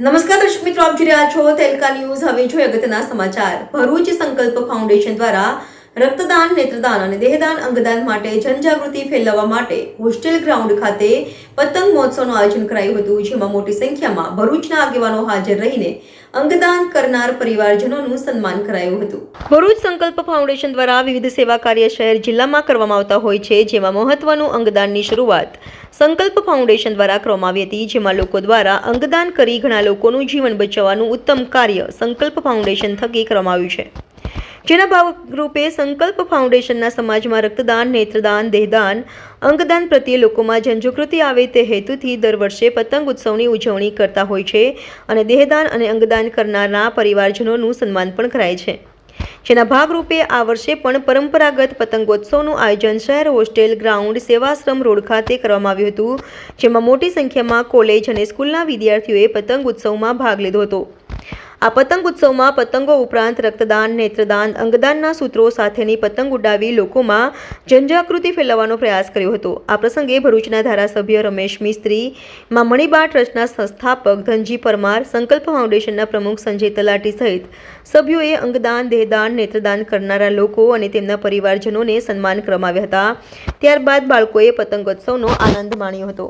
નમસ્કાર દર્શક મિત્રો, આપ જોઈ રહ્યા છો તેલકા ન્યૂઝ। હવે જોઈએ અગત્યના સમાચાર। ભરૂચ સંકલ્પ ફાઉન્ડેશન દ્વારા રક્તદાન, નેત્રદાન અને દેહદાન અંગદાન માટે જનજાગૃતિ ફેલાવવા માટે હોસ્ટેલ ગ્રાઉન્ડ ખાતે પતંગ મહોત્સવનું આયોજન કરાયું હતું, જેમાં મોટી સંખ્યામાં ભરૂચના આગેવાનો હાજર રહીને અંગદાન કરનાર પરિવારજનોનું સન્માન કરાયું હતું। ભરૂચ સંકલ્પ ફાઉન્ડેશન દ્વારા વિવિધ સેવા કાર્ય શહેર જિલ્લામાં કરવામાં આવતા હોય છે, જેમાં મહત્વનું અંગદાનની શરૂઆત સંકલ્પ ફાઉન્ડેશન દ્વારા કરવામાં આવી હતી, જેમાં લોકો દ્વારા અંગદાન કરી ઘણા લોકોનું જીવન બચાવવાનું ઉત્તમ કાર્ય સંકલ્પ ફાઉન્ડેશન થકી કરવામાં આવ્યું છે। જેના ભાગરૂપે સંકલ્પ ફાઉન્ડેશનના સમાજમાં રક્તદાન, નેત્રદાન, દેહદાન, અંગદાન પ્રત્યે લોકોમાં જનજાગૃતિ આવે તે હેતુથી દર વર્ષે પતંગ ઉત્સવની ઉજવણી કરતા હોય છે અને દેહદાન અને અંગદાન કરનારના પરિવારજનોનું સન્માન પણ કરાય છે। જેના ભાગરૂપે આ વર્ષે પણ પરંપરાગત પતંગોત્સવનું આયોજન શહેર હોસ્ટેલ ગ્રાઉન્ડ સેવાશ્રમ રોડ ખાતે કરવામાં આવ્યું હતું, જેમાં મોટી સંખ્યામાં કોલેજ અને સ્કૂલના વિદ્યાર્થીઓએ પતંગ ઉત્સવમાં ભાગ લીધો હતો। આ પતંગ ઉત્સવમાં પતંગો ઉપરાંત રક્તદાન, નેત્રદાન, અંગદાનના સૂત્રો સાથેની પતંગ ઉડાવી લોકોમાં જનજાગૃતિ ફેલાવવાનો પ્રયાસ કર્યો હતો। આ પ્રસંગે ભરૂચના ધારાસભ્ય રમેશ મિસ્ત્રી, માં મણિબા ટ્રસ્ટના સંસ્થાપક ધનજી પરમાર, સંકલ્પ ફાઉન્ડેશનના પ્રમુખ સંજય તલાટી સહિત સભ્યોએ અંગદાન, દેહદાન, નેત્રદાન કરનારા લોકો અને તેમના પરિવારજનોને સન્માન કરવામાં આવ્યા હતા। ત્યારબાદ બાળકોએ પતંગોત્સવનો આનંદ માણ્યો હતો।